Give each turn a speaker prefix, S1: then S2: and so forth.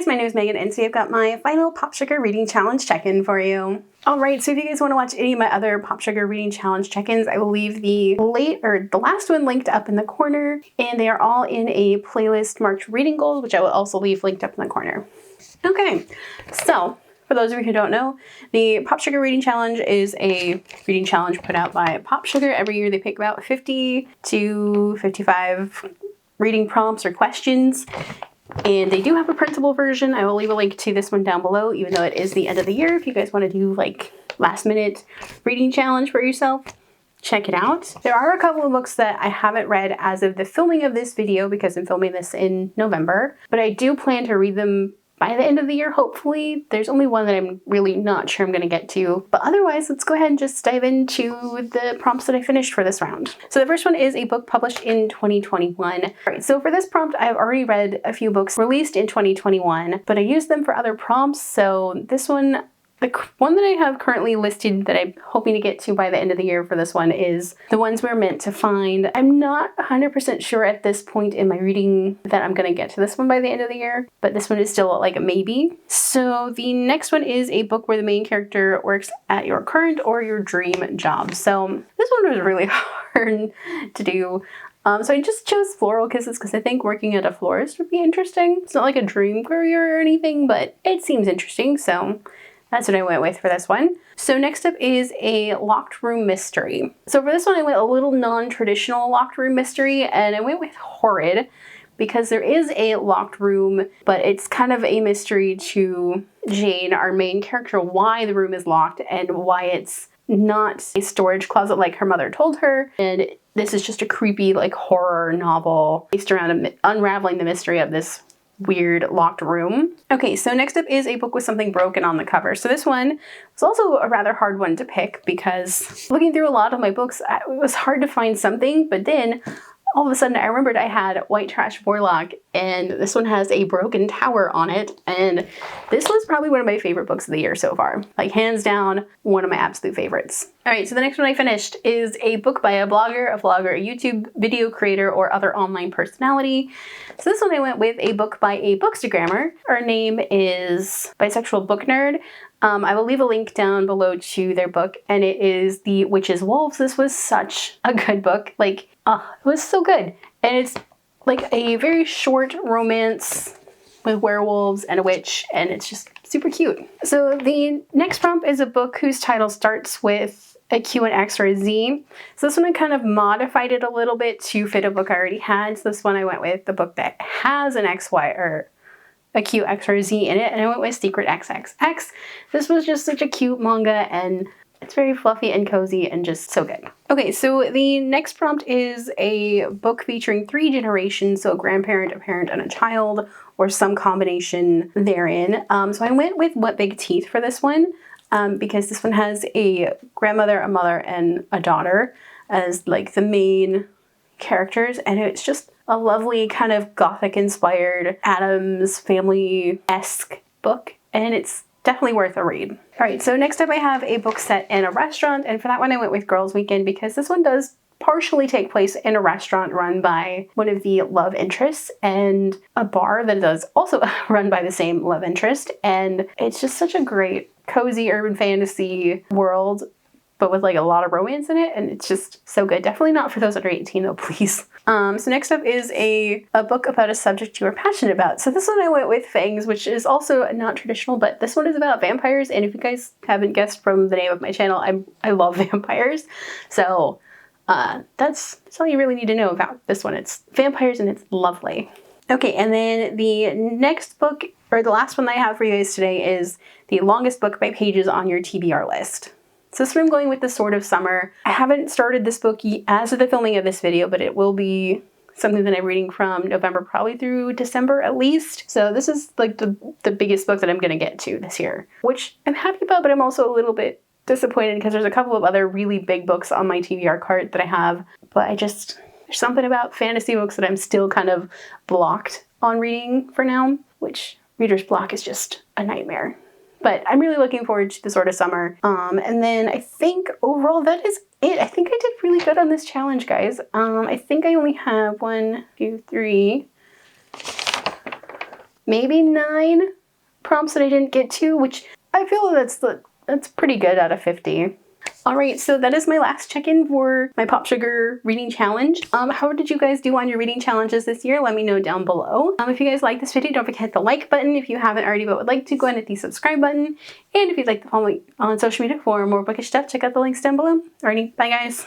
S1: guys, my name is Megan, and today I've got my final PopSugar reading challenge check-in for you. Alright, so if you guys want to watch any of my other PopSugar reading challenge check-ins, I will leave the last one linked up in the corner, and they are all in a playlist marked reading goals, which I will also leave linked up in the corner. Okay, so for those of you who don't know, the PopSugar Reading Challenge is a reading challenge put out by PopSugar. Every year they pick about 50 to 55 reading prompts or questions. And they do have a printable version. I will leave a link to this one down below, even though it is the end of the year. If you guys want to do like last minute reading challenge for yourself, check it out. There are a couple of books that I haven't read as of the filming of this video because I'm filming this in November, but I do plan to read them by the end of the year, hopefully. There's only one that I'm really not sure I'm going to get to. But otherwise, let's go ahead and just dive into the prompts that I finished for this round. So the first one is a book published in 2021. All right, so for this prompt, I've already read a few books released in 2021, but I used them for other prompts. So this one, the one that I have currently listed that I'm hoping to get to by the end of the year for this one is The Ones We're Meant to Find. I'm not 100% sure at this point in my reading that I'm going to get to this one by the end of the year, but this one is still like a maybe. So the next one is a book where the main character works at your current or your dream job. So this one was really hard to do. So I just chose Floral Kisses because I think working at a florist would be interesting. It's not like a dream career or anything, but it seems interesting, so that's what I went with for this one. So next up is a locked room mystery. So for this one, I went a little non-traditional locked room mystery, and I went with horrid because there is a locked room, but it's kind of a mystery to Jane, our main character, why the room is locked and why it's not a storage closet like her mother told her. And this is just a creepy like horror novel based around unraveling the mystery of this weird locked room. Okay, so next up is a book with something broken on the cover. So this one was also a rather hard one to pick because looking through a lot of my books, it was hard to find something, but then all of a sudden I remembered I had White Trash Warlock, and this one has a broken tower on it, and this was probably one of my favorite books of the year so far. Like hands down, one of my absolute favorites. Alright, so the next one I finished is a book by a vlogger, a YouTube video creator, or other online personality. So this one I went with a book by a bookstagrammer. Her name is Bisexual Book Nerd. I will leave a link down below to their book, and it is The Witch's Wolves. This was such a good book. Like, it was so good. And it's like a very short romance with werewolves and a witch, and it's just super cute. So the next prompt is a book whose title starts with a Q, an X, or a Z. So this one I kind of modified it a little bit to fit a book I already had. So this one I went with the book that has an XY or a Q, X, or a Z in it, and I went with Secret XXX. This was just such a cute manga, and it's very fluffy and cozy and just so good. Okay, so the next prompt is a book featuring 3 generations, so a grandparent, a parent, and a child, or some combination therein. So I went with What Big Teeth for this one, because this one has a grandmother, a mother, and a daughter as like the main characters, and it's just a lovely kind of gothic inspired Addams Family-esque book, and it's definitely worth a read. Alright, so next up I have a book set in a restaurant, and for that one I went with Girls Weekend because this one does partially take place in a restaurant run by one of the love interests and a bar that is also run by the same love interest, and it's just such a great cozy urban fantasy world, but with like a lot of romance in it, and it's just so good. Definitely not for those under 18 though, please. So next up is a book about a subject you are passionate about. So this one I went with Fangs, which is also not traditional, but this one is about vampires, and if you guys haven't guessed from the name of my channel, I love vampires. So that's all you really need to know about this one. It's vampires and it's lovely. Okay, and then the next book, or the last one that I have for you guys today, is the longest book by pages on your TBR list. So this one I'm going with The Sword of Summer. I haven't started this book as of the filming of this video, but it will be something that I'm reading from November probably through December at least. So this is like the biggest book that I'm going to get to this year, which I'm happy about, but I'm also a little bit disappointed because there's a couple of other really big books on my TBR cart that I have, but there's something about fantasy books that I'm still kind of blocked on reading for now, which reader's block is just a nightmare. But I'm really looking forward to The Sword of Summer. And then I think overall that is it. I think I did really good on this challenge, guys. I think I only have 1, 2, 3, maybe 9 prompts that I didn't get to, which I feel that's pretty good out of 50. Alright, so that is my last check-in for my PopSugar reading challenge. How did you guys do on your reading challenges this year? Let me know down below. If you guys like this video, don't forget to hit the like button. If you haven't already but would like to, go ahead and hit the subscribe button. And if you'd like to follow me on social media for more bookish stuff, check out the links down below. Alrighty, bye guys!